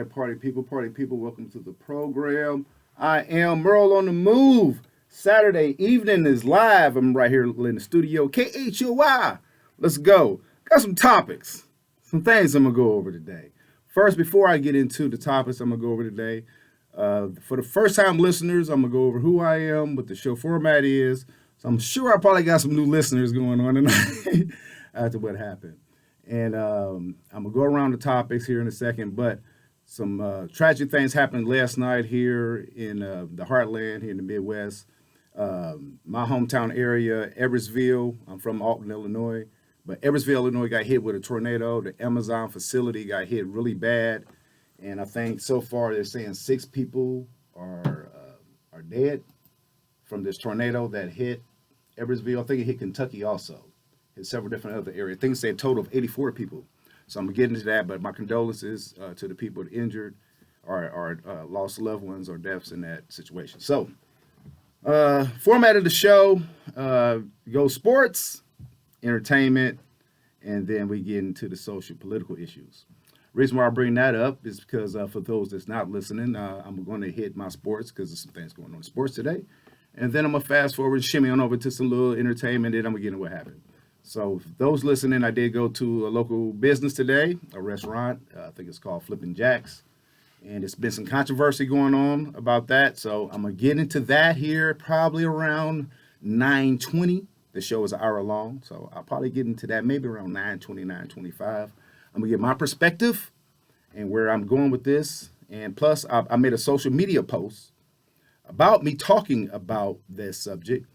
right, party people, welcome to the program. I am Merle on the Move. Saturday evening is live. I'm right here in the studio, KHOY. Let's go. Got some topics, some things I'm going to go over today. First, before I get into the topics I'm going to go over today, for the first time listeners, I'm going to go over who I am, what the show format is. So I'm sure I probably got some new listeners going on tonight after what happened. And I'm going to go around the topics here in a second, but some tragic things happened last night here in the heartland, here in the Midwest. My hometown area, Everettsville. I'm from Alton, Illinois. But Everettsville, Illinois got hit with a tornado. The Amazon facility got hit really bad. And I think so far they're saying 6 people are dead from this tornado that hit Everettsville. I think it hit Kentucky also. In several different other areas. Things say a total of 84 people. So I'm getting into that, but my condolences to the people injured or lost loved ones or deaths in that situation. So, format of the show, go sports, entertainment, and then we get into the social political issues. Reason why I bring that up is because for those that's not listening, I'm going to hit my sports because there's some things going on in sports today. And then I'm going to fast forward and shimmy on over to some little entertainment, then I'm going to get into what happened. So those listening, I did go to a local business today, a restaurant. I think it's called Flippin' Jacks. And there's been some controversy going on about that. So I'm going to get into that here probably around 9:20. The show is an hour long. So I'll probably get into that maybe around 9:20, 9:25. I'm going to get my perspective and where I'm going with this. And plus, I made a social media post about me talking about this subject.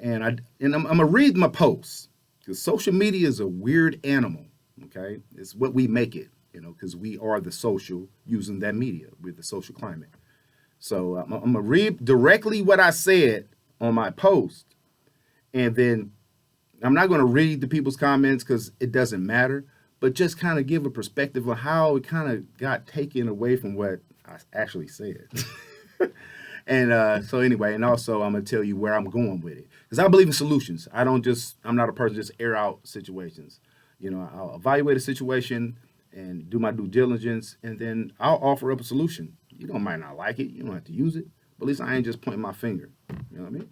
And I'm going to read my post. Because social media is a weird animal, okay? It's what we make it, because we are the social using that media. We're the social climate. So I'm going to read directly what I said on my post. And then I'm not going to read the people's comments because it doesn't matter, but just kind of give a perspective of how it kind of got taken away from what I actually said. And so anyway, and also I'm going to tell you where I'm going with it. Because I believe in solutions. I'm not a person just air out situations. I'll evaluate a situation and do my due diligence, and then I'll offer up a solution. Might not like it. You don't have to use it. But at least I ain't just pointing my finger. You know what I mean?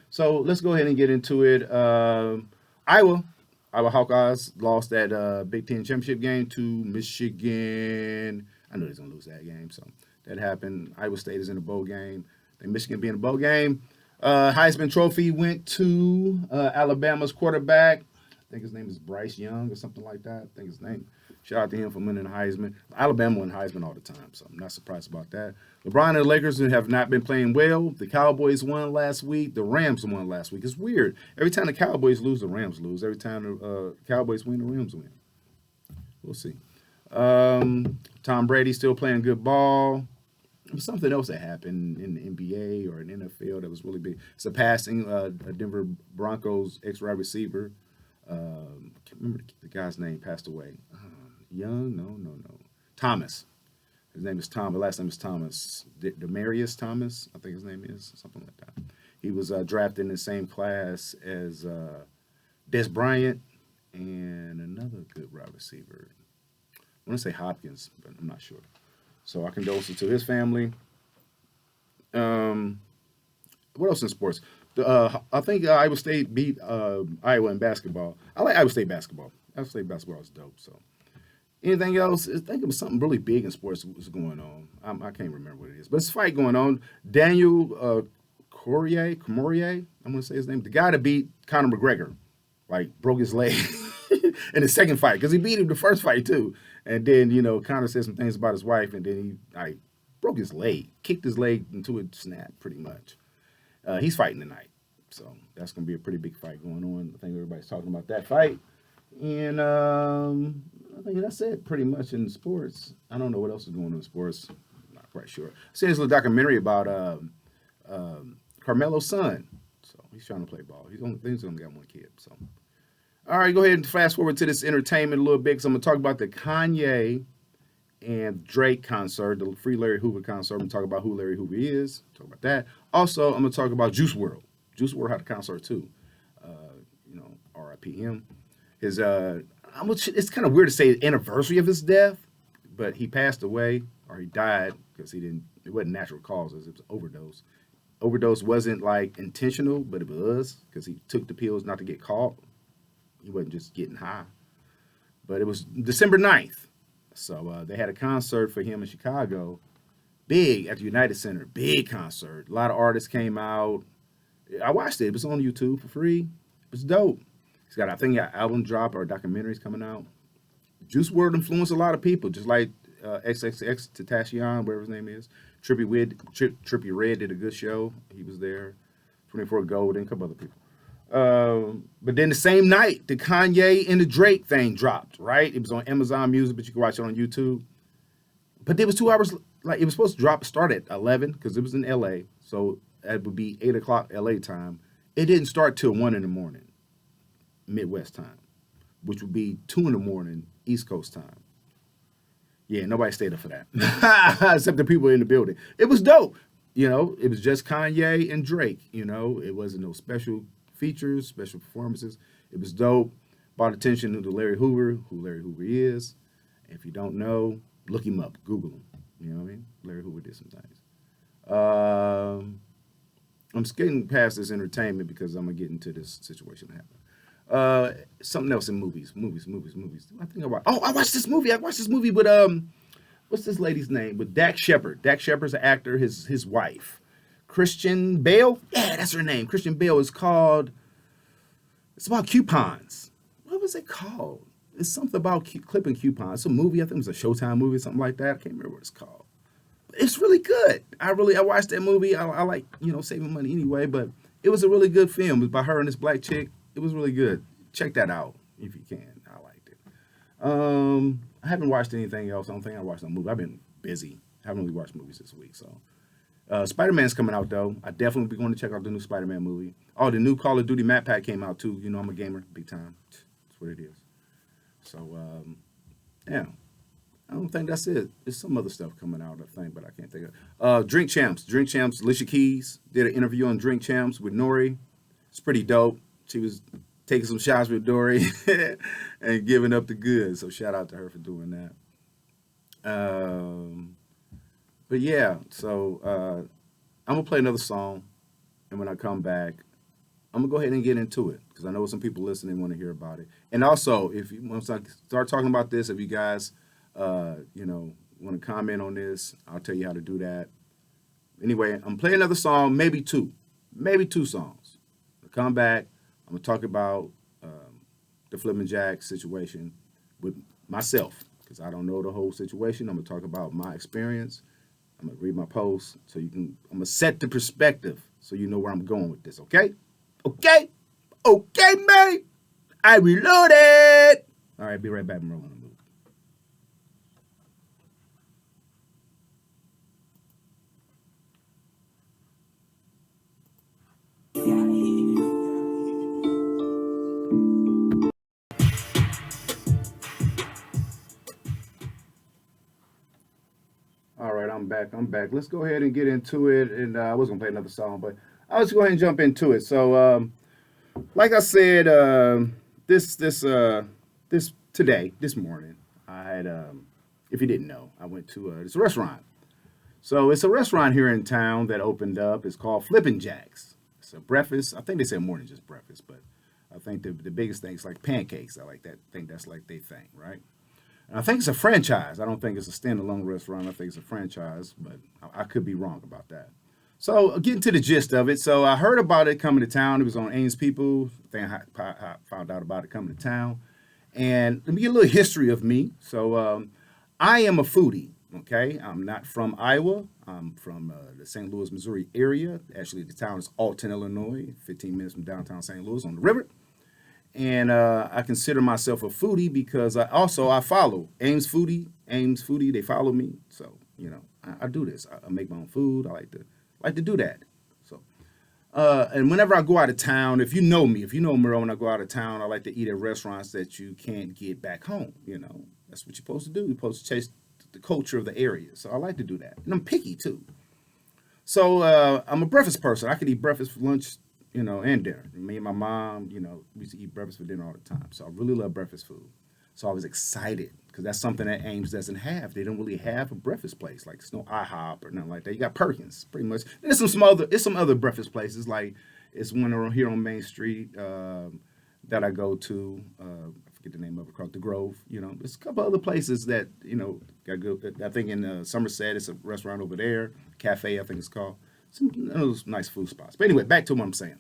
So let's go ahead and get into it. Iowa Hawkeyes lost that Big Ten championship game to Michigan. I know they're going to lose that game. So that happened. Iowa State is in a bowl game. And Michigan being a bowl game. Heisman Trophy went to Alabama's quarterback. I think his name is Bryce Young or something like that. I think his name. Shout out to him for winning the Heisman. Alabama won Heisman all the time, so I'm not surprised about that. LeBron and the Lakers have not been playing well. The Cowboys won last week. The Rams won last week. It's weird. Every time the Cowboys lose, the Rams lose. Every time the Cowboys win, the Rams win. We'll see. Tom Brady still playing good ball. Something else that happened in the NBA or in NFL that was really big. It's a passing, a Denver Broncos ex-wide receiver. I can't remember the guy's name, passed away. Young? No. Thomas. His name is Thomas. Last name is Thomas. Demarius Thomas, I think his name is. Something like that. He was drafted in the same class as Des Bryant and another good wide receiver. I want to say Hopkins, but I'm not sure. So our condolences to his family. What else in sports? I think Iowa State beat Iowa in basketball. I like Iowa State basketball. Iowa State basketball is dope. So anything else? I think it was something really big in sports was going on. I can't remember what it is. But it's a fight going on. Daniel Cormier, I'm going to say his name. The guy that beat Conor McGregor, broke his leg in the second fight. Because he beat him the first fight, too. And then, Conor said some things about his wife, and then he broke his leg, kicked his leg into a snap, pretty much. He's fighting tonight. So that's going to be a pretty big fight going on. I think everybody's talking about that fight. And I think that's it pretty much in sports. I don't know what else is going on in sports. I'm not quite sure. I seen this little documentary about Carmelo's son. So he's trying to play ball. He's only got one kid. So. All right, go ahead and fast forward to this entertainment a little bit because I'm going to talk about the Kanye and Drake concert, the Free Larry Hoover concert. I'm going to talk about who Larry Hoover is, talk about that. Also, I'm going to talk about Juice WRLD. Juice WRLD had a concert too. R.I.P. him. It's kind of weird to say the anniversary of his death, but he passed away or he died because he didn't. It wasn't natural causes. It was overdose. Overdose wasn't like intentional, but it was because he took the pills not to get caught. He wasn't just getting high. But it was December 9th. So they had a concert for him in Chicago, big at the United Center, big concert. A lot of artists came out. I watched it. It was on YouTube for free. It was dope. He's got, I think, an album drop or documentaries coming out. Juice WRLD influenced a lot of people, just like XXX Tentacion, whatever his name is. Trippie Redd did a good show. He was there. 24 Gold and a couple other people. But then the same night, the Kanye and the Drake thing dropped, right? It was on Amazon Music, but you can watch it on YouTube. But it was 2 hours, like it was supposed to start at 11 because it was in LA. So it would be 8 o'clock LA time. It didn't start till 1 in the morning, Midwest time, which would be 2 in the morning, East Coast time. Yeah, nobody stayed up for that, except the people in the building. It was dope. It was just Kanye and Drake. It wasn't no special features, special performances. It was dope. Brought attention to Larry Hoover, who Larry Hoover is. If you don't know, look him up. Google him. You know what I mean? Larry Hoover did some things. I'm getting past this entertainment because I'm going to get into this situation that happened. Something else in movies. I watched this movie with what's this lady's name? With Dax Shepard. Dax Shepard's an actor. His wife, Christian Bale. Yeah, that's her name. Christian Bale. It's about coupons. What was it called? It's something about clipping coupons. It's a movie. I think it was a Showtime movie, something like that. I can't remember what it's called. But it's really good. I watched that movie. I like saving money anyway, but it was a really good film. It was by her and this black chick. It was really good. Check that out if you can. I liked it. I haven't watched anything else. I don't think I watched a movie. I've been busy. I haven't really watched movies this week. So, Spider-Man's coming out though. I definitely be going to check out the new Spider-Man movie. Oh, the new Call of Duty map pack came out too. I'm a gamer, big time. That's what it is. So, yeah. I don't think that's it. There's some other stuff coming out, I think, but I can't think of. Drink Champs, Alicia Keys did an interview on Drink Champs with Nori. It's pretty dope. She was taking some shots with Nori and giving up the goods. So shout out to her for doing that. But yeah, so I'm gonna play another song, and when I come back, I'm gonna go ahead and get into it because I know some people listening want to hear about it. And also, if you once I start talking about this, if you guys want to comment on this, I'll tell you how to do that. Anyway, I'm playing another song, maybe two songs. I'll come back. I'm gonna talk about the Flippin' Jack situation with myself because I don't know the whole situation. I'm gonna talk about my experience. I'm gonna read my post so I'm gonna set the perspective so you know where I'm going with this. Okay, mate. I reloaded. All right, be right back. I'm rolling the move. All right, I'm back. Let's go ahead and get into it. And I was gonna play another song, but I'll just go ahead and jump into it. So, like I said, this morning, I had, if you didn't know, I went to this restaurant. So it's a restaurant here in town that opened up. It's called Flippin' Jacks. It's a breakfast. I think they say morning just breakfast, but I think the biggest thing is like pancakes. I like that. I think that's like they thing, right? And I think it's a franchise. I don't think it's a standalone restaurant. I think it's a franchise, but I could be wrong about that. So getting to the gist of it. So I heard about it coming to town. It was on Ames People. I think I found out about it coming to town. And let me get a little history of me. So I am a foodie. Okay, I'm not from Iowa. I'm from the St. Louis, Missouri area. Actually, the town is Alton, Illinois, 15 minutes from downtown St. Louis on the river. And I consider myself a foodie because I follow Ames Foodie. They follow me, so I do this. I make my own food. I like to do that. So and whenever I go out of town, if you know me, if you know Merle, when I go out of town, I like to eat at restaurants that you can't get back home. That's what you're supposed to do. You're supposed to chase the culture of the area. So I like to do that, and I'm picky too. So I'm a breakfast person. I could eat breakfast for lunch, and dinner. Me and my mom, we used to eat breakfast for dinner all the time. So I really love breakfast food. So I was excited because that's something that Ames doesn't have. They don't really have a breakfast place. Like, it's no IHOP or nothing like that. You got Perkins, pretty much. And there's some other breakfast places. Like, it's one around here on Main Street that I go to. I forget the name of it, called the Grove. You know, there's a couple other places that, you know, got good. I think in Somerset, it's a restaurant over there, cafe, I think it's called. Some of those nice food spots. But anyway, back to what I'm saying.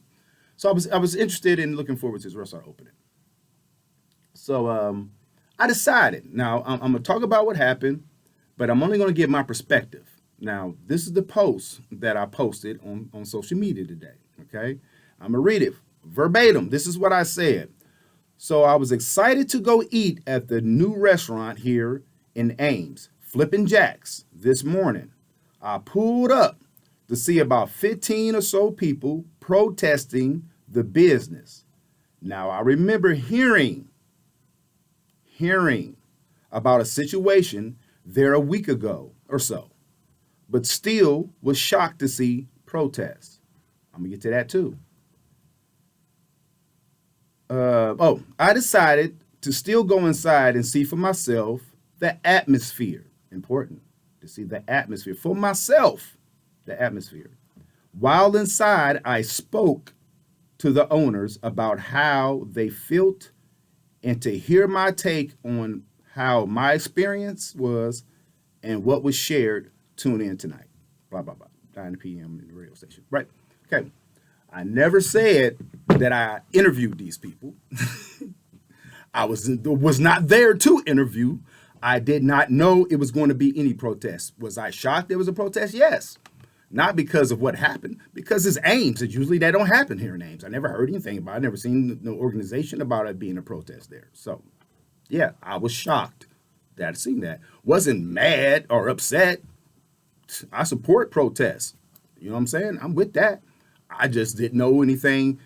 So I was interested in looking forward to this restaurant opening. So I decided. Now I'm gonna talk about what happened, but I'm only gonna give my perspective. Now this is the post that I posted on social media today. Okay, I'm gonna read it verbatim. This is what I said. So I was excited to go eat at the new restaurant here in Ames, Flippin' Jacks, this morning. I pulled up to see about 15 or so people protesting the business. Now I remember hearing about a situation there a week ago or so, but still was shocked to see protests. I'm gonna get to that too. I decided to still go inside and see for myself the atmosphere. Important to see the atmosphere for myself, the atmosphere. While inside, I spoke to the owners about how they felt and to hear my take on how my experience was and what was shared. Tune in tonight. Blah, blah, blah. 9 p.m. in the radio station. Right. Okay. I never said that I interviewed these people. I was not there to interview. I did not know it was going to be any protest. Was I shocked there was a protest? Yes. Not because of what happened, because it's Ames. And usually that don't happen here in Ames. I never heard anything about it. I never seen no organization about it being a protest there. So, yeah, I was shocked that I'd seen that. Wasn't mad or upset. I support protests. You know what I'm saying? I'm with that. I just didn't know anything.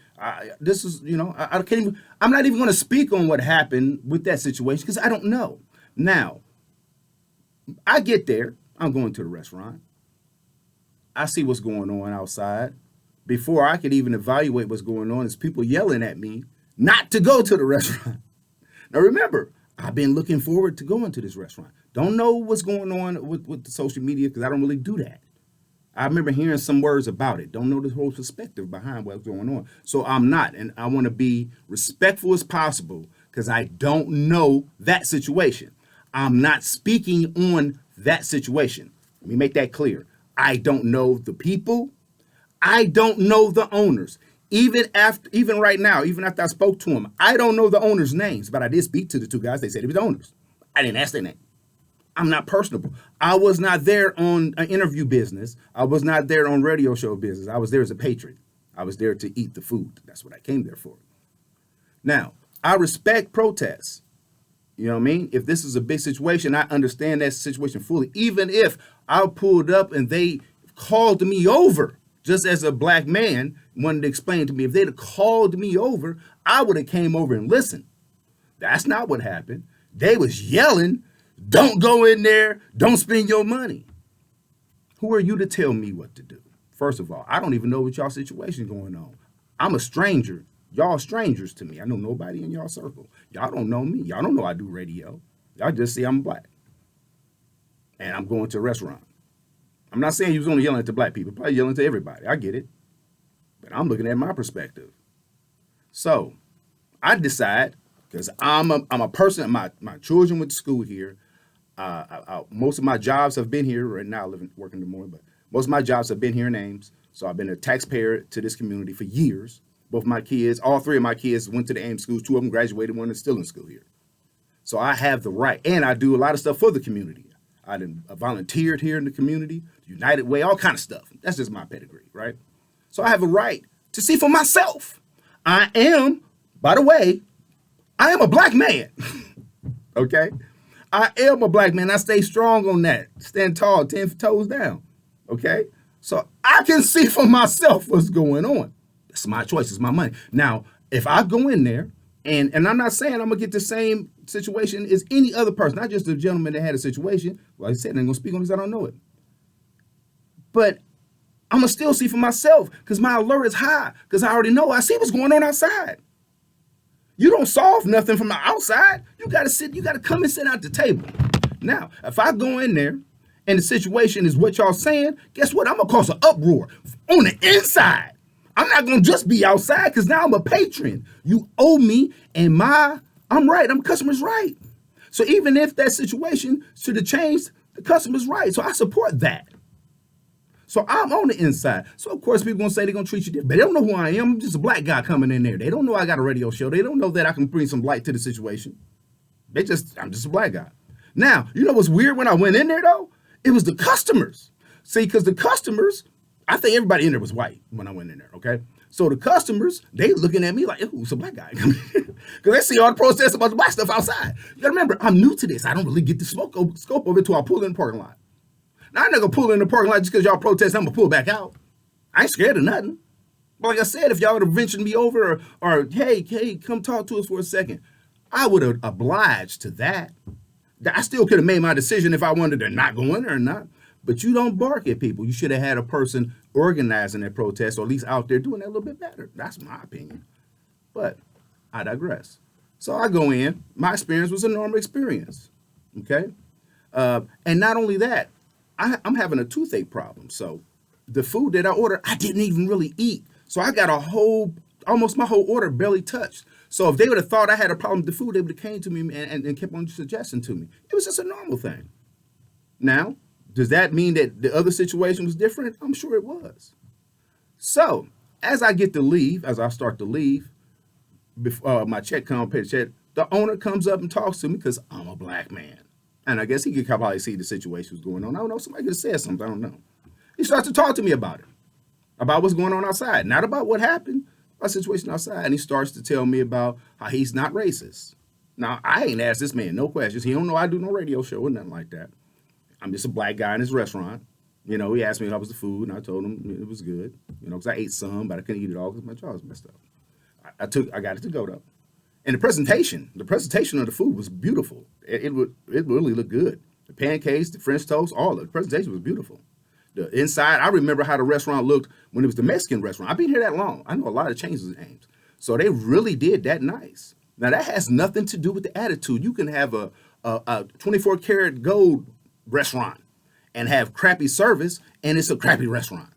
This is, you know, I can't even, I'm not even going to speak on what happened with that situation because I don't know. Now, I get there. I'm going to the restaurant. I see what's going on outside. Before I could even evaluate what's going on, is people yelling at me not to go to the restaurant. Now remember, I've been looking forward to going to this restaurant. Don't know what's going on with the social media because I don't really do that. I remember hearing some words about it. Don't know the whole perspective behind what's going on. So I'm not, and I want to be respectful as possible because I don't know that situation. I'm not speaking on that situation. Let me make that clear. I don't know the people. I don't know the owners. Even right now, even after I spoke to them, I don't know the owners' names, but I did speak to the two guys. They said they were the owners. I didn't ask their name. I'm not personable. I was not there on an interview business. I was not there on radio show business. I was there as a patron. I was there to eat the food. That's what I came there for. Now, I respect protests. You know what I mean? If this is a big situation, I understand that situation fully. Even if I pulled up and they called me over, just as a black man wanted to explain to me, if they'd have called me over, I would have came over and listened. That's not what happened. They was yelling, don't go in there, don't spend your money. Who are you to tell me what to do? First of all, I don't even know what y'all situation going on. I'm a stranger. Y'all strangers to me. I know nobody in y'all circle. Y'all don't know me. Y'all don't know I do radio. Y'all just see I'm black. And I'm going to a restaurant. I'm not saying you was only yelling at the black people. Probably yelling to everybody. I get it. But I'm looking at my perspective. So I decide, because I'm a person, my children went to school here. Most of my jobs have been here. Right now I live working in Des Moines, but most of my jobs have been here in Ames. So I've been a taxpayer to this community for years. Both my kids, all three of my kids went to the Ames schools. Two of them graduated, one is still in school here. So I have the right, and I do a lot of stuff for the community. I volunteered here in the community, United Way, all kind of stuff. That's just my pedigree, right? So I have a right to see for myself. I am, by the way, I am a black man, okay? I am a black man. I stay strong on that. Stand tall, 10 toes down, okay? So I can see for myself what's going on. It's my choice. It's my money. Now, if I go in there, and I'm not saying I'm going to get the same situation as any other person, not just the gentleman that had a situation. Like I said, I'm going to speak on this. I don't know it. But I'm going to still see for myself because my alert is high because I already know. I see what's going on outside. You don't solve nothing from the outside. You got to come and sit at the table. Now, if I go in there and the situation is what y'all saying, guess what? I'm going to cause an uproar on the inside. I'm not going to just be outside because now I'm a patron. You owe me, and I'm right. I'm customer's right. So even if that situation should have changed, the customer's right. So I support that. So I'm on the inside. So of course people gonna say they're gonna treat you different, but they don't know who I am. I'm just a black guy coming in there. They don't know I got a radio show. They don't know that I can bring some light to the situation. I'm just a black guy. Now, you know what's weird when I went in there though? It was the customers. See, because the customers, I think everybody in there was white when I went in there, okay? So the customers, they looking at me like, ooh, it's a black guy. Because they see all the protests about the black stuff outside. You gotta remember, I'm new to this. I don't really get the scope of it until I pull in the parking lot. Now, I'm not going to pull in the parking lot just because y'all protest. I'm going to pull back out. I ain't scared of nothing. But like I said, if y'all would have ventured me over or hey, come talk to us for a second, I would have obliged to that. I still could have made my decision if I wanted to not go in there or not. But you don't bark at people. You should have had a person organizing that protest or at least out there doing that a little bit better. That's my opinion. But I digress. So I go in. My experience was a normal experience. Okay? And not only that, I'm having a toothache problem. So the food that I ordered, I didn't even really eat. So I got almost my whole order barely touched. So if they would have thought I had a problem with the food, they would have came to me and kept on suggesting to me. It was just a normal thing. Now, does that mean that the other situation was different? I'm sure it was. So as I start to leave, before my check comes, pay the check, the owner comes up and talks to me because I'm a black man. And I guess he could probably see the situation was going on. I don't know. Somebody could have said something. I don't know. He starts to talk to me about it, about what's going on outside, not about what happened, about the situation outside. And he starts to tell me about how he's not racist. Now, I ain't asked this man no questions. He don't know I do no radio show or nothing like that. I'm just a black guy in his restaurant. You know, he asked me how was the food, and I told him it was good. You know, because I ate some, but I couldn't eat it all because my jaw was messed up. I got it to go though. And the presentation of the food was beautiful. It really looked good. The pancakes, the French toast, all of it. The presentation was beautiful. The inside, I remember how the restaurant looked when it was the Mexican restaurant. I've been here that long. I know a lot of changes in Ames. So they really did that nice. Now that has nothing to do with the attitude. You can have a 24 karat gold restaurant and have crappy service, and it's a crappy restaurant.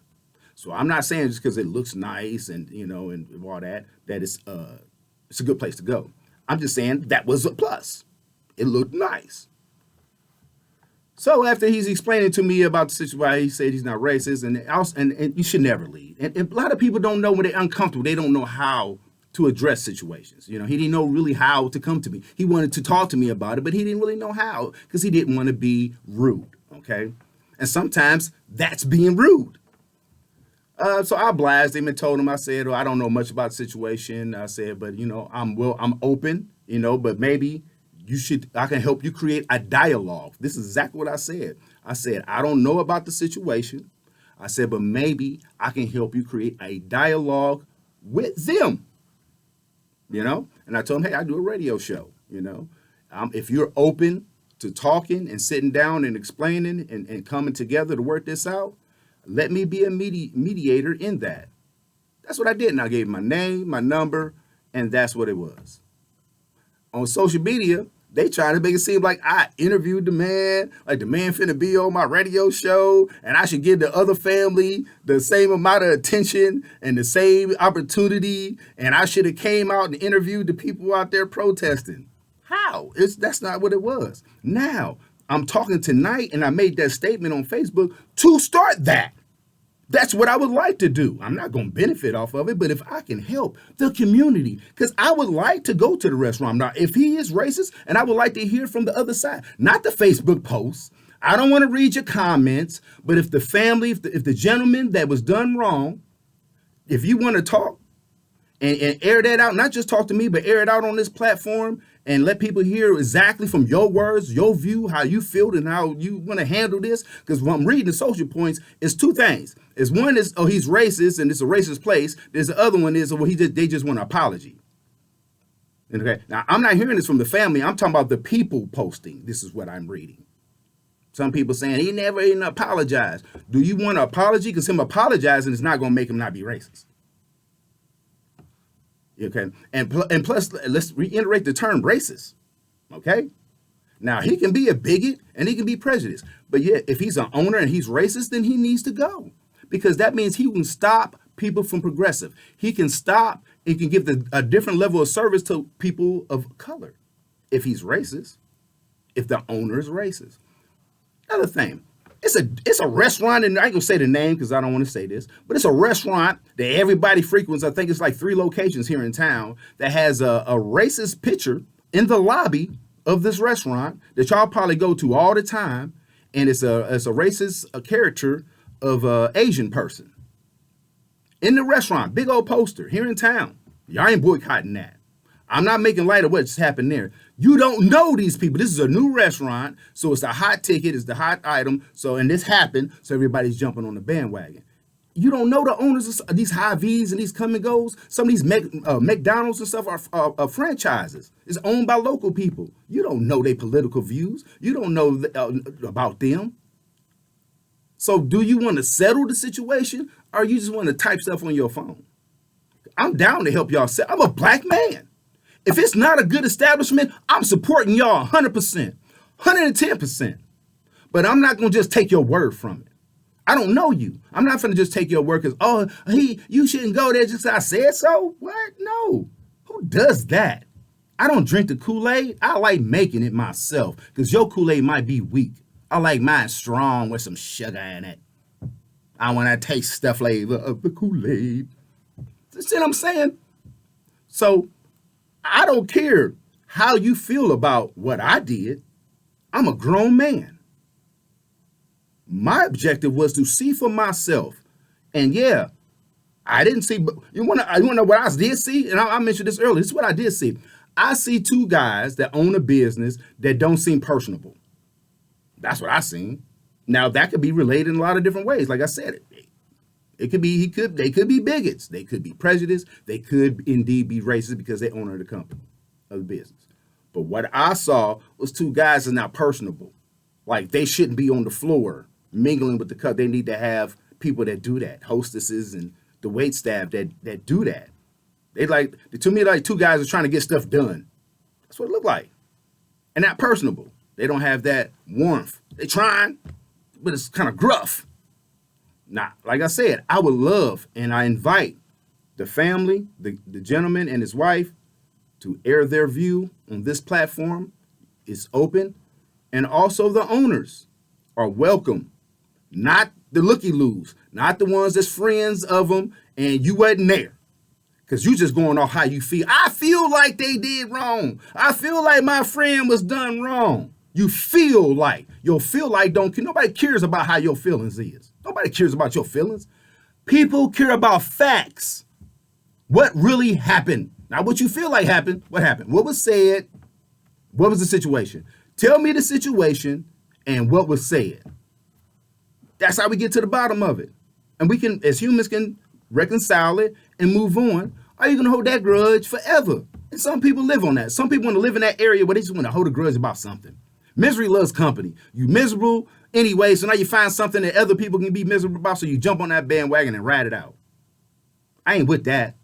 So I'm not saying just because it looks nice and and all that it's a good place to go. I'm just saying that was a plus. It looked nice. So after he's explaining to me about the situation, why he said he's not racist, and you should never lead. And a lot of people don't know when they're uncomfortable. They don't know how to address situations. He didn't know really how to come to me. He wanted to talk to me about it, but he didn't really know how because he didn't want to be rude. Okay, and sometimes that's being rude. So I obliged him and told him, I said, I don't know much about the situation. I said, but I'm open, but maybe I can help you create a dialogue. This is exactly what I said. I said, I don't know about the situation. I said, but maybe I can help you create a dialogue with them, And I told him, hey, I do a radio show, If you're open to talking and sitting down and explaining and coming together to work this out, let me be a mediator in that. That's what I did. And I gave him my name, my number, and that's what it was. On social media, they try to make it seem like I interviewed the man, like the man finna be on my radio show, and I should give the other family the same amount of attention and the same opportunity, and I should have came out and interviewed the people out there protesting. How? That's not what it was. Now, I'm talking tonight, and I made that statement on Facebook to start that. That's what I would like to do. I'm not going to benefit off of it, but if I can help the community, because I would like to go to the restaurant. Now, if he is racist, and I would like to hear from the other side, not the Facebook posts. I don't want to read your comments, but if the family, if the gentleman that was done wrong, if you want to talk and air that out, not just talk to me, but air it out on this platform, and let people hear exactly from your words, your view, how you feel and how you want to handle this. Because when I'm reading the social points, it's two things. One is, he's racist and it's a racist place. There's the other one is, they just want an apology. Okay. Now, I'm not hearing this from the family. I'm talking about the people posting. This is what I'm reading. Some people saying he never even apologized. Do you want an apology? Because him apologizing is not going to make him not be racist. Okay, and plus, let's reiterate the term racist. Okay, now he can be a bigot and he can be prejudiced, but yet if he's an owner and he's racist, then he needs to go because that means he can stop people from progressive. He can stop. He can give a different level of service to people of color. If he's racist, if the owner is racist. Another thing, it's a restaurant, and I ain't gonna say the name because I don't want to say this, but it's a restaurant that everybody frequents. I think it's like 3 locations here in town that has a racist picture in the lobby of this restaurant that y'all probably go to all the time, and it's a racist character of a Asian person in the restaurant, big old poster here in town. Y'all ain't boycotting that. I'm not making light of what's happened there. You don't know these people. This is a new restaurant, so it's a hot ticket, it's the hot item. So, and this happened, so everybody's jumping on the bandwagon. You don't know the owners of these Hy-Vees and these come and goes. Some of these McDonald's and stuff are franchises. It's owned by local people. You don't know their political views. You don't know about them. So do you want to settle the situation or you just want to type stuff on your phone? I'm down to help y'all settle. I'm a black man. If it's not a good establishment, I'm supporting y'all 100%, 110%. But I'm not going to just take your word from it. I don't know you. I'm not going to just take your word because, oh, you shouldn't go there just because I said so. What? No. Who does that? I don't drink the Kool-Aid. I like making it myself because your Kool-Aid might be weak. I like mine strong with some sugar in it. I want to taste the flavor of the Kool-Aid. See what I'm saying? So I don't care how you feel about what I did. I'm a grown man. My objective was to see for myself. And yeah, I didn't see, but you want to know what I did see? And I mentioned this earlier. This is what I did see. I see 2 guys that own a business that don't seem personable. That's what I seen. Now that could be related in a lot of different ways. Like I said, it could be they could be bigots, they could be prejudiced, they could indeed be racist because they own the company of the business. But what I saw was 2 guys that are not personable. Like they shouldn't be on the floor mingling with the cup. They need to have people that do that, hostesses and the wait staff that do that. They like to me like 2 guys are trying to get stuff done. That's what it looked like, and not personable. They don't have that warmth. They trying, but it's kind of gruff. Now, like I said, I would love and I invite the family, the gentleman and his wife to air their view on this platform. It's open. And also the owners are welcome. Not the looky-loos, not the ones that's friends of them and you wasn't there. Because you just going off how you feel. I feel like they did wrong. I feel like my friend was done wrong. You feel like. Your feel like don't care. Nobody cares about how your feelings is. Nobody cares about your feelings. People care about facts. What really happened? Not what you feel like happened. What happened? What was said? What was the situation? Tell me the situation and what was said. That's how we get to the bottom of it. And we can, as humans, can reconcile it and move on. Or you can hold that grudge forever. And some people live on that. Some people want to live in that area where they just want to hold a grudge about something. Misery loves company. You miserable anyway, so now you find something that other people can be miserable about, so you jump on that bandwagon and ride it out. I ain't with that.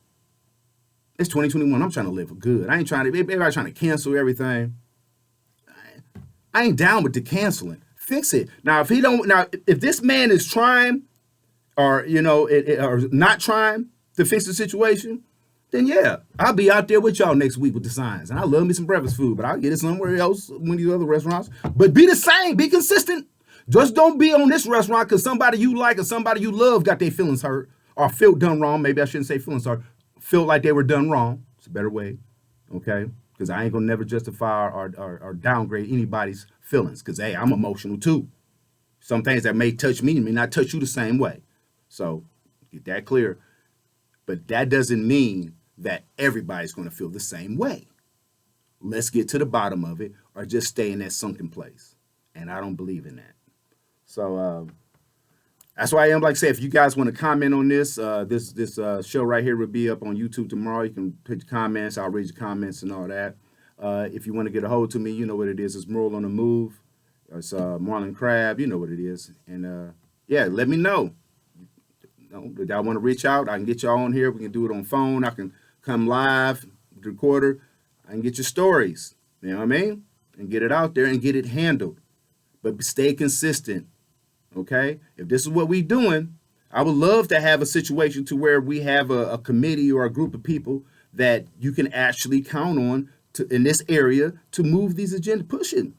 It's 2021. I'm trying to live good. I ain't trying to, everybody trying to cancel everything. I ain't down with the canceling. Fix it. Now, if this man is trying or, or not trying to fix the situation, then yeah, I'll be out there with y'all next week with the signs. And I love me some breakfast food, but I'll get it somewhere else, one of these other restaurants. But be the same, be consistent. Just don't be on this restaurant because somebody you like or somebody you love got their feelings hurt or felt done wrong. Maybe I shouldn't say feelings hurt. Feel like they were done wrong. It's a better way, okay? Because I ain't gonna never justify or downgrade anybody's feelings. Because hey, I'm emotional too. Some things that may touch me may not touch you the same way. So get that clear. But that doesn't mean that everybody's gonna feel the same way. Let's get to the bottom of it, or just stay in that sunken place. And I don't believe in that. So that's why I am, like I said, if you guys want to comment on this, this show right here will be up on YouTube tomorrow. You can put your comments. I'll read your comments and all that. If you want to get a hold to me, you know what it is. It's Merle on the Move. It's Marlon Crab. You know what it is. And yeah, let me know. If y'all want to reach out, I can get y'all on here. We can do it on phone. I can come live, recorder, and get your stories. You know what I mean? And get it out there and get it handled. But stay consistent. Okay? If this is what we doing, I would love to have a situation to where we have a committee or a group of people that you can actually count on in this area to move these agendas, pushing.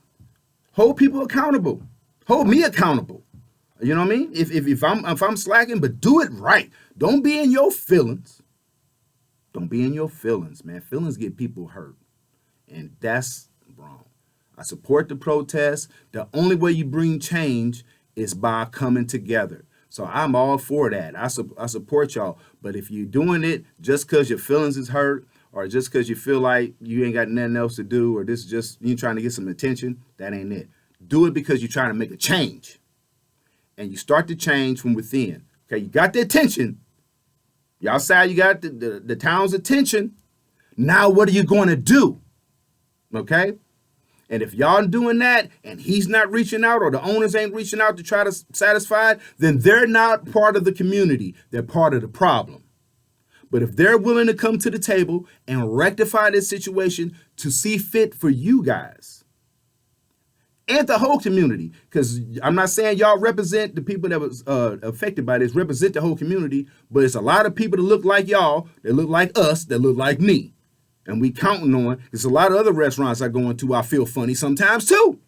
Hold people accountable. Hold me accountable. You know what I mean? If I'm slacking, but do it right. Don't be in your feelings. Don't be in your feelings, man. Feelings get people hurt. And that's wrong. I support the protest. The only way you bring change is by coming together. So I'm all for that. I support y'all. But if you're doing it just because your feelings is hurt, or just because you feel like you ain't got nothing else to do, or this is just you trying to get some attention, that ain't it. Do it because you're trying to make a change. And you start to change from within. Okay, you got the attention. Y'all outside, you got the town's attention. Now what are you going to do? Okay? And if y'all doing that and he's not reaching out or the owners ain't reaching out to try to satisfy it, then they're not part of the community. They're part of the problem. But if they're willing to come to the table and rectify this situation to see fit for you guys and the whole community, because I'm not saying y'all represent the people that was affected by this, represent the whole community, but it's a lot of people that look like y'all, that look like us, that look like me. And we counting on, there's a lot of other restaurants I go into, I feel funny sometimes too.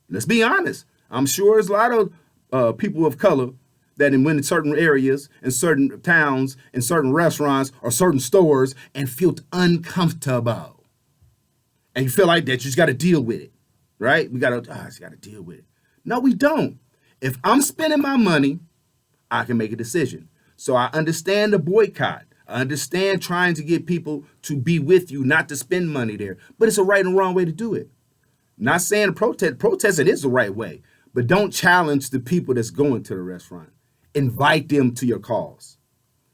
Let's be honest. I'm sure there's a lot of people of color that in certain areas, in certain towns, in certain restaurants, or certain stores, and feel uncomfortable. And you feel like that you just got to deal with it, right? We got to deal with it. No, we don't. If I'm spending my money, I can make a decision. So I understand the boycott. I understand trying to get people to be with you, not to spend money there. But it's a right and wrong way to do it. Not saying protest it is the right way, but don't challenge the people that's going to the restaurant. Invite them to your cause.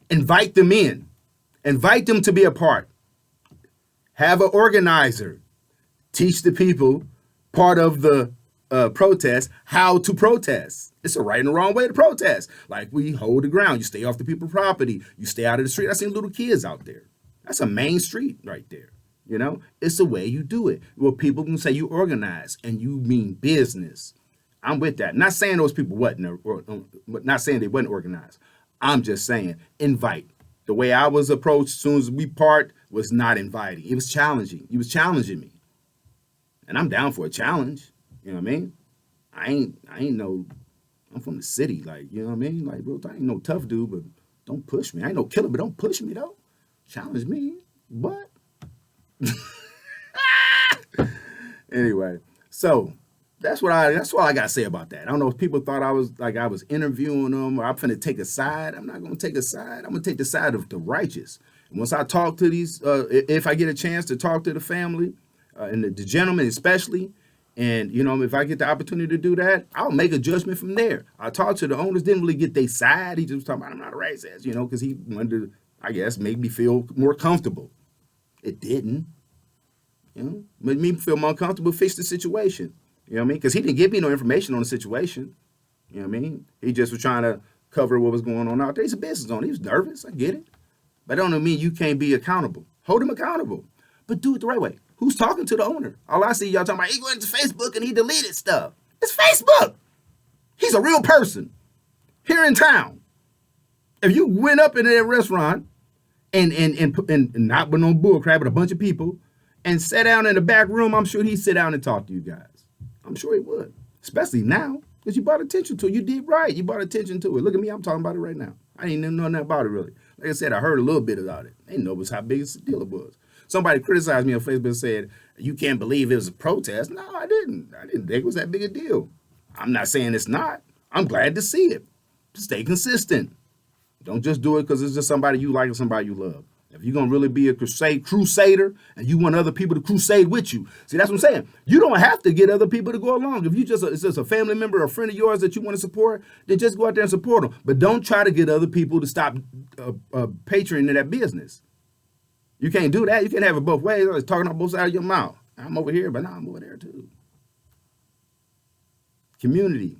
Invite them in. Invite them to be a part. Have an organizer. Teach the people, part of the protest, how to protest. It's a right and a wrong way to protest. Like we hold the ground. You stay off the people's property. You stay out of the street. I seen little kids out there. That's a main street right there. You know, it's the way you do it. Well, people can say you organize and you mean business. I'm with that. Not saying those people wasn't, not saying they wasn't organized. I'm just saying invite. The way I was approached as soon as we part was not inviting. It was challenging. He was challenging me. And I'm down for a challenge. You know what I mean? I ain't no, I'm from the city. Like, you know what I mean? Like, real, I ain't no tough dude, but don't push me. I ain't no killer, but don't push me though. Challenge me. What? Anyway, so that's all I gotta say about that. I don't know if people thought I was interviewing them or I'm finna take a side. I'm not gonna take a side. I'm gonna take the side of the righteous. And once I talk to these, if I get a chance to talk to the family and the gentleman especially, and you know, if I get the opportunity to do that, I'll make a judgment from there. I talked to the owners, didn't really get their side. He just was talking about I'm not a racist, you know, because he wanted to, I guess, make me feel more comfortable. It didn't, you know, made me feel more comfortable, fix the situation. You know what I mean? Because he didn't give me no information on the situation. You know what I mean? He just was trying to cover what was going on out there. He's a business owner. He was nervous. I get it. But that don't mean you can't be accountable. Hold him accountable. But do it the right way. Who's talking to the owner? All I see y'all talking about, he went to Facebook and he deleted stuff. It's Facebook. He's a real person here in town. If you went up in that restaurant and not with no bullcrap with a bunch of people and sat down in the back room, I'm sure he'd sit down and talk to you guys. I'm sure he would, especially now, because you brought attention to it. You did right. You brought attention to it. Look at me. I'm talking about it right now. I didn't even know nothing about it, really. Like I said, I heard a little bit about it. I didn't know it was how big a deal it was. Somebody criticized me on Facebook and said, you can't believe it was a protest. No, I didn't. I didn't think it was that big a deal. I'm not saying it's not. I'm glad to see it. Stay consistent. Don't just do it because it's just somebody you like or somebody you love. If you're going to really be a crusader and you want other people to crusade with you, see, that's what I'm saying. You don't have to get other people to go along. If it's just a family member or a friend of yours that you want to support, then just go out there and support them. But don't try to get other people to stop patroning that business. You can't do that. You can't have it both ways. It's talking on both sides of your mouth. I'm over here, but now I'm over there too. Community.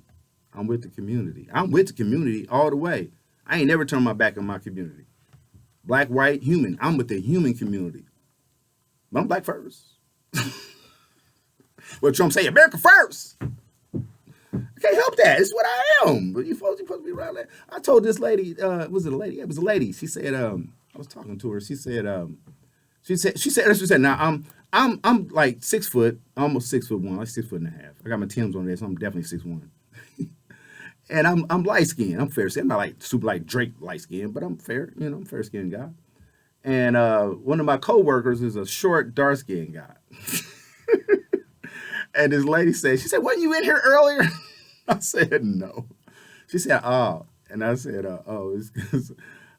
I'm with the community. I'm with the community all the way. I ain't never turned my back on my community. Black, white, human. I'm with the human community. But I'm black first. What Trump say, America first. I can't help that. It's what I am. But you supposed to be around that. I told this lady, was it a lady? It was a lady. She said, I was talking to her. She said, now I'm like 6 foot, almost 6'1", like 6'1.5". I got my Timbs on there, so I'm definitely 6'1". And I'm light skinned. I'm fair skinned. I'm not like super like Drake light skinned, but I'm fair. I'm a fair skinned guy. And one of my coworkers is a short, dark skinned guy. And this lady said, she said, "Wasn't you in here earlier?" I said, "No." She said, "Oh," and I said, "Oh, it's because."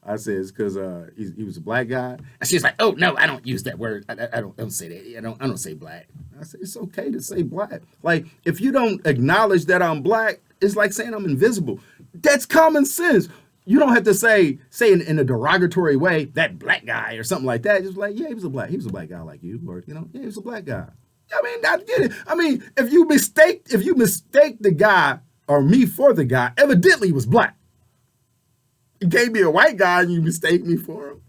I said, "It's because he was a black guy." And she's like, "Oh no, I don't use that word. I don't say that. I don't say black." I said, "It's okay to say black. Like if you don't acknowledge that I'm black, it's like saying I'm invisible. That's common sense. You don't have to say in a derogatory way that black guy or something like that. Just like, yeah, he was a black guy like you, or yeah, he was a black guy. I mean, I get it. I mean, if you mistake the guy or me for the guy, evidently he was black. You gave me a white guy and you mistake me for him.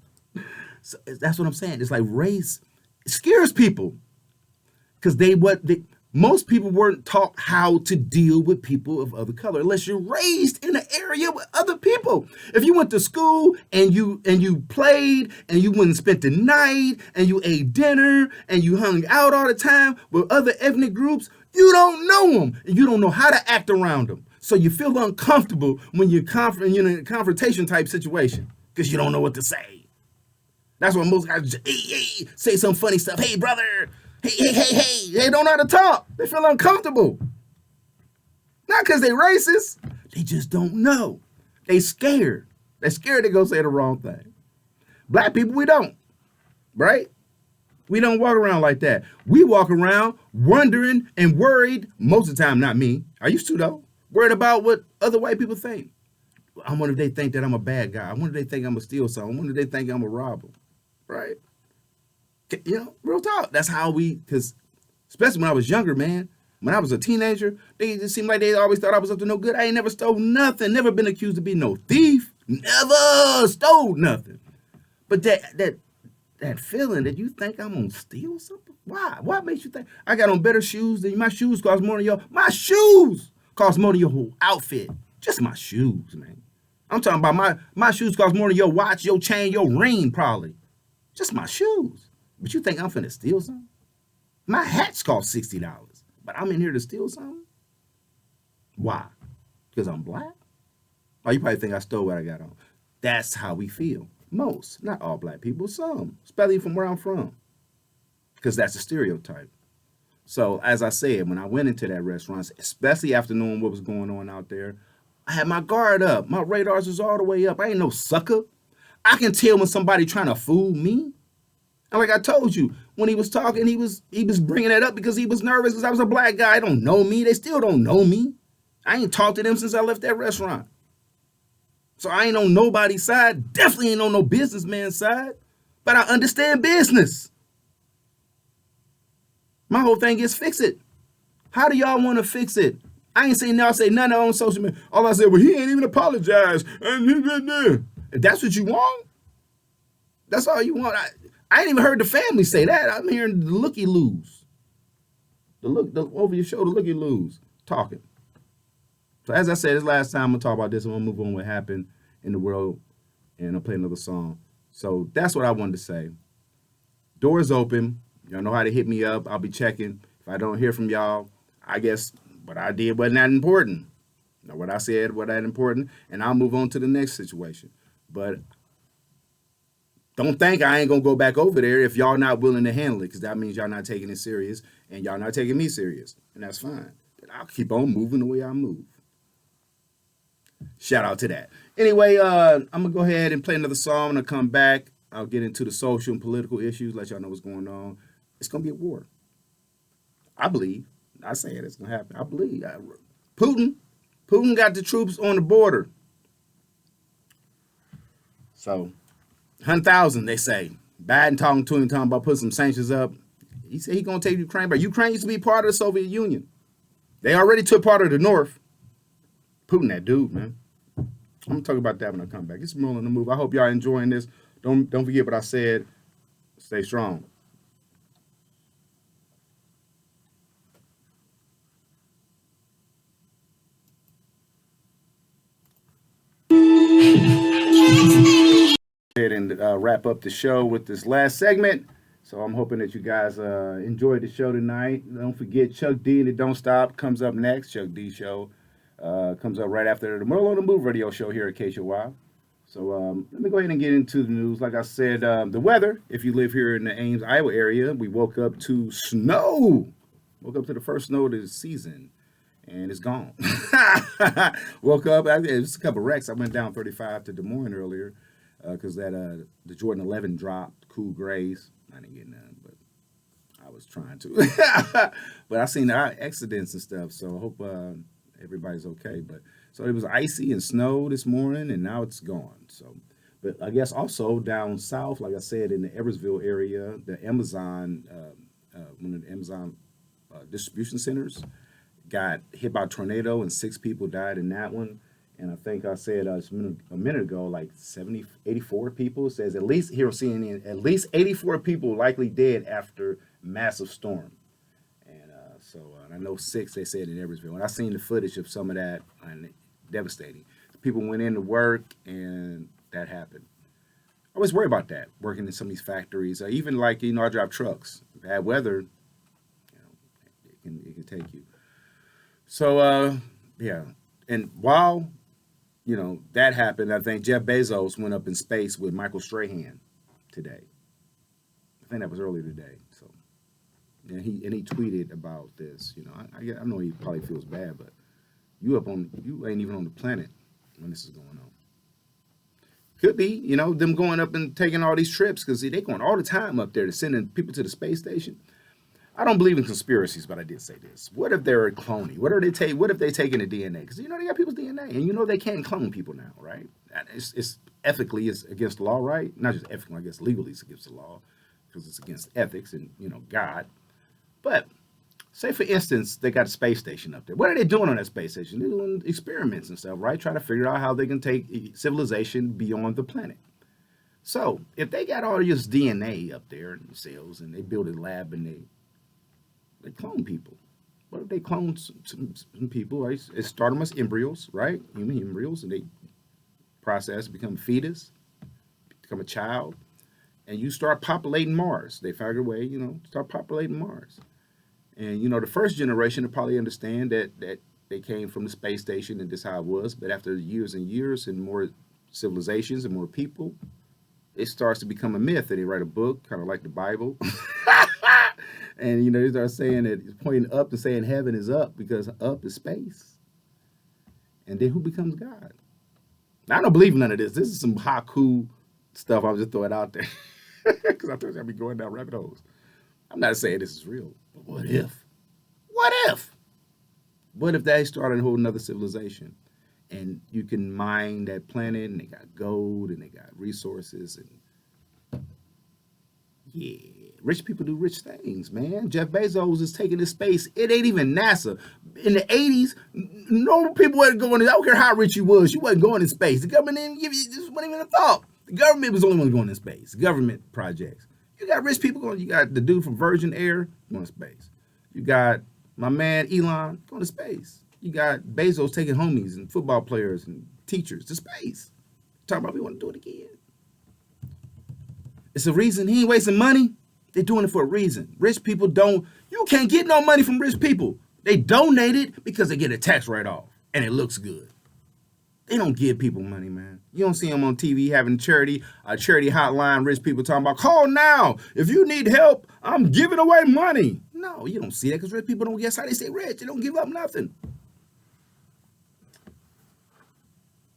So that's what I'm saying. It's like race scares people because most people weren't taught how to deal with people of other color unless you're raised in an area with other people. If you went to school and you played and you went and spent the night and you ate dinner and you hung out all the time with other ethnic groups, you don't know them and you don't know how to act around them. So you feel uncomfortable when you're in a confrontation type situation because you don't know what to say. That's why most guys say some funny stuff. Hey, brother. Hey. They don't know how to talk. They feel uncomfortable. Not because they racist. They just don't know. They scared. They're scared to go say the wrong thing. Black people, we don't. Right? We don't walk around like that. We walk around wondering and worried, most of the time, not me. I used to, though. Worried about what other white people think. I wonder if they think that I'm a bad guy. I wonder if they think I'm a steal something. I wonder if they think I'm a robber. Right? Real talk. That's how because especially when I was younger, man, when I was a teenager, they just seemed like they always thought I was up to no good. I ain't never stole nothing, never been accused of being no thief, never stole nothing. But that feeling that you think I'm gonna steal something, why? What makes you think I got on better shoes than you? My shoes cost more than my shoes cost more than your whole outfit. Just my shoes, man. I'm talking about my shoes cost more than your watch, your chain, your ring, probably. Just my shoes. But you think I'm finna steal something? My hats cost $60, but I'm in here to steal something? Why? Because I'm black? Oh, you probably think I stole what I got on. That's how we feel. Most, not all black people, some, especially from where I'm from. Because that's a stereotype. So, as I said, when I went into that restaurant, especially after knowing what was going on out there, I had my guard up. My radars was all the way up. I ain't no sucker. I can tell when somebody trying to fool me. And like I told you, when he was talking, he was bringing that up because he was nervous because I was a black guy. They don't know me. They still don't know me. I ain't talked to them since I left that restaurant. So I ain't on nobody's side. Definitely ain't on no businessman's side. But I understand business. My whole thing is fix it. How do y'all want to fix it? I ain't saying y'all say nothing on social media. All I said, well, he ain't even apologized. If that's what you want, that's all you want. I ain't even heard the family say that. I'm hearing the looky-loos. The over your shoulder looky-loos talking. So as I said, this last time I'm going to talk about this. I'm going to move on what happened in the world, and I'll play another song. So that's what I wanted to say. Doors open. Y'all know how to hit me up. I'll be checking. If I don't hear from y'all, I guess what I did wasn't that important. Now, what I said wasn't that important, and I'll move on to the next situation. But don't think I ain't going to go back over there if y'all not willing to handle it, because that means y'all not taking it serious, and y'all not taking me serious, and that's fine. Then I'll keep on moving the way I move. Shout out to that. Anyway, I'm going to go ahead and play another song. I'm going to come back. I'll get into the social and political issues, let y'all know what's going on. It's going to be a war. I believe. I say it's going to happen. I believe. Putin got the troops on the border. So, 100,000, they say. Biden talking to him, talking about putting some sanctions up. He said he's going to take Ukraine back. Ukraine used to be part of the Soviet Union. They already took part of the North. Putin, that dude, man. I'm going to talk about that when I come back. It's Merle on the Move. I hope y'all enjoying this. Don't forget what I said. Stay strong. Ahead and wrap up the show with this last segment. So I'm hoping that you guys enjoyed the show tonight. Don't forget Chuck D and the Don't Stop comes up next. Chuck D show comes up right after the Merle on the Move radio show here at KHOY. So let me go ahead and get into the news. Like I said, the weather, if you live here in the Ames, Iowa area, we woke up to snow. Woke up to the first snow of the season, and it's gone. Woke up, it was a couple wrecks. I went down 35 to Des Moines earlier because the Jordan 11 dropped, cool grays. I didn't get none, but I was trying to. But I seen the accidents and stuff, so I hope everybody's okay. But so it was icy and snow this morning, and now it's gone. So, but I guess also down south, like I said, in the Eversville area, the Amazon, one of the Amazon distribution centers got hit by a tornado, and 6 people died in that one. And I think I said a minute ago, like 84 people. It says at least here on CNN, at least 84 people likely dead after massive storm. And and I know 6 they said in Eversville. And I seen the footage of some of that, and devastating. People went into work, and that happened. I always worry about that, working in some of these factories. Even like, I drive trucks. Bad weather, it can take you. So, yeah. And while that happened, I think Jeff Bezos went up in space with Michael Strahan today. I think that was earlier today. So, and he tweeted about this. I know he probably feels bad, but you ain't even on the planet when this is going on. Could be, them going up and taking all these trips because they're going all the time up there to sending people to the space station. I don't believe in conspiracies, but I did say this. What if they're cloning? What if they taking the DNA? Because they got people's DNA, and they can't clone people now, right? It's ethically it's against the law, right? Not just ethically, I guess legally it's against the law because it's against ethics and God. But say for instance they got a space station up there. What are they doing on that space station? They're doing experiments and stuff, right? Trying to figure out how they can take civilization beyond the planet. So if they got all this DNA up there in cells and they build a lab and they clone people. What if they clone some people, right? It start them as embryos, right? Human embryos, and they process, become fetus, become a child, and you start populating Mars. They found a way, start populating Mars. And, the first generation will probably understand that they came from the space station and this is how it was. But after years and years and more civilizations and more people, it starts to become a myth. And they write a book, kind of like the Bible. And, they start saying that it's pointing up and saying heaven is up because up is space. And then who becomes God? Now, I don't believe in none of this. This is some haku stuff. I'm just throwing out there. Because I told you I'd be going down rabbit holes. I'm not saying this is real. But what if? What if? What if they started a whole nother civilization? And you can mine that planet, and they got gold, and they got resources, and yeah. Rich people do rich things, man. Jeff Bezos is taking this space. It ain't even NASA. In the 80s, normal people wasn't going. I don't care how rich you was. You wasn't going in space. The government didn't give you. This wasn't even a thought. The government was the only one going in space. Government projects. You got rich people going. You got the dude from Virgin Air going to space. You got my man Elon going to space. You got Bezos taking homies and football players and teachers to space. Talking about we want to do it again. It's a reason. He ain't wasting money. They're doing it for a reason. Rich people you can't get no money from rich people. They donate it because they get a tax write-off and it looks good. They don't give people money, man. You don't see them on TV having a charity hotline, rich people talking about, call now. If you need help, I'm giving away money. No, you don't see that because rich people don't guess how they stay rich. They don't give up nothing.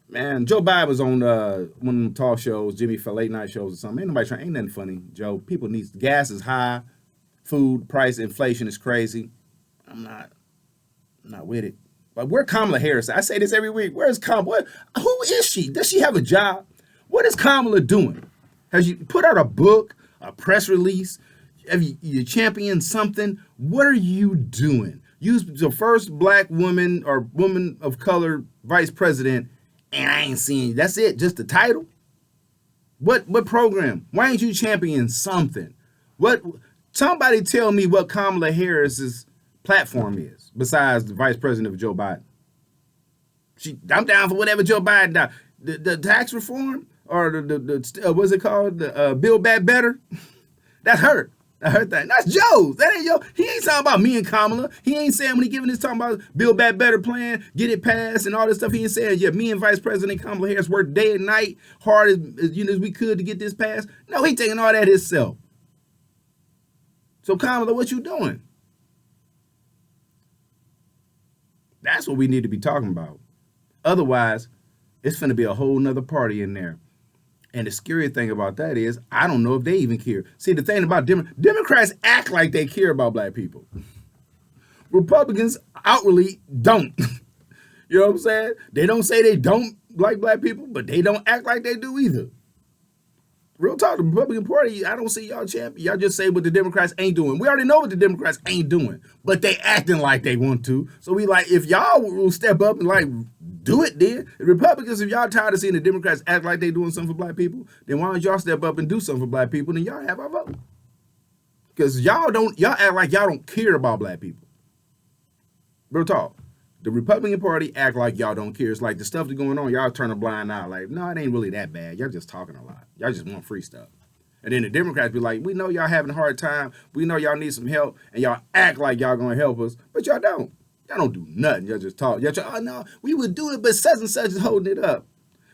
Man, Joe Biden was on one of them talk shows, Jimmy Fallon late night shows or something. Ain't nothing funny, Joe. People need, gas is high, food price inflation is crazy. I'm not with it. But where Kamala Harris? I say this every week. Where's Kamala? Who is she? Does she have a job? What is Kamala doing? Has you put out a book, a press release? Have you championed something? What are you doing? You the first black woman or woman of color vice president. And I ain't seen, that's it, just the title. What program? Why ain't you championing something? What? Somebody tell me what Kamala Harris's platform is besides the vice president of Joe Biden. I'm down for whatever Joe Biden does. The tax reform or the what's it called? The Build Back Better. That's her. That's her thing. That's Joe's. That ain't yo. He ain't talking about me and Kamala. He ain't saying when he giving this talking about Build Back Better plan, get it passed, and all this stuff. He ain't saying, yeah, me and Vice President Kamala Harris worked day and night, hard as we could to get this passed. No, he taking all that himself. So Kamala, what you doing? That's what we need to be talking about. Otherwise, it's finna be a whole nother party in there. And the scary thing about that is, I don't know if they even care. See, the thing about Democrats act like they care about black people. Republicans outwardly don't. You know what I'm saying? They don't say they don't like black people, but they don't act like they do either. Real talk, the Republican Party, I don't see y'all champion. Y'all just say what the Democrats ain't doing. We already know what the Democrats ain't doing, but they acting like they want to. So we like, if y'all will step up and like do it then. The Republicans, if y'all tired of seeing the Democrats act like they doing something for black people, then why don't y'all step up and do something for black people, then y'all have our vote. Because y'all act like y'all don't care about black people. Real talk. The Republican Party act like y'all don't care. It's like the stuff that's going on, y'all turn a blind eye. Like, no, it ain't really that bad. Y'all just talking a lot. Y'all just want free stuff. And then the Democrats be like, we know y'all having a hard time. We know y'all need some help. And y'all act like y'all going to help us. But y'all don't. Y'all don't do nothing. Y'all just talk. Y'all try, oh, no, we would do it, but such and such is holding it up.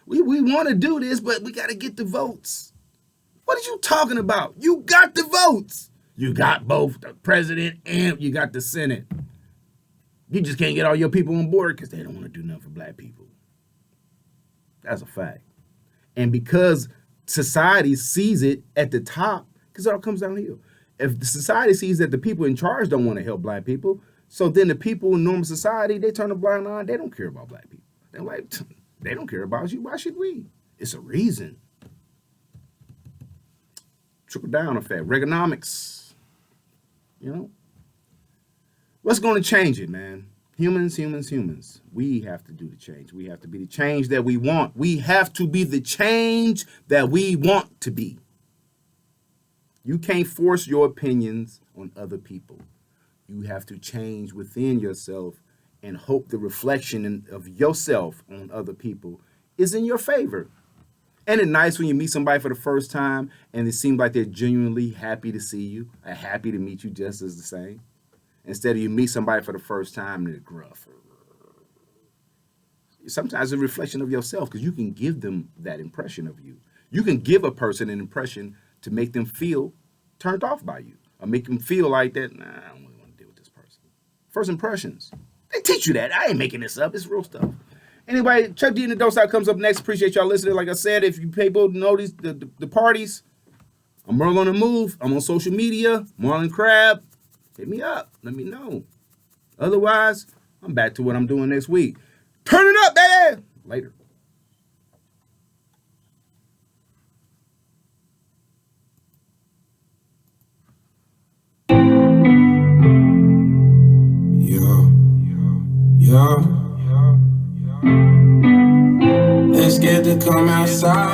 We want to do this, but we got to get the votes. What are you talking about? You got the votes. You got both the president and you got the Senate. You just can't get all your people on board because they don't want to do nothing for black people. That's a fact. And because society sees it at the top, because it all comes downhill. If the society sees that the people in charge don't want to help black people, so then the people in normal society, they turn a blind eye. They don't care about black people. They're like, they don't care about you. Why should we? It's a reason. Trickle down effect. Reaganomics. You know? What's going to change it, man? Humans. We have to do the change. We have to be the change that we want. We have to be the change that we want to be. You can't force your opinions on other people. You have to change within yourself and hope the reflection of yourself on other people is in your favor. And it's nice when you meet somebody for the first time and it seems like they're genuinely happy to see you, or happy to meet you just as the same. Instead of you meet somebody for the first time and they're gruff. Sometimes it's a reflection of yourself because you can give them that impression of you. You can give a person an impression to make them feel turned off by you or make them feel like that, nah, I don't really want to deal with this person. First impressions. They teach you that. I ain't making this up. It's real stuff. Anyway, Chuck D and the Dose Out comes up next. Appreciate y'all listening. Like I said, if you people know the parties, I'm Merle on the Move. I'm on social media. Marlon Crab. Hit me up. Let me know. Otherwise, I'm back to what I'm doing next week. Turn it up, baby. Later. It's scared to come outside.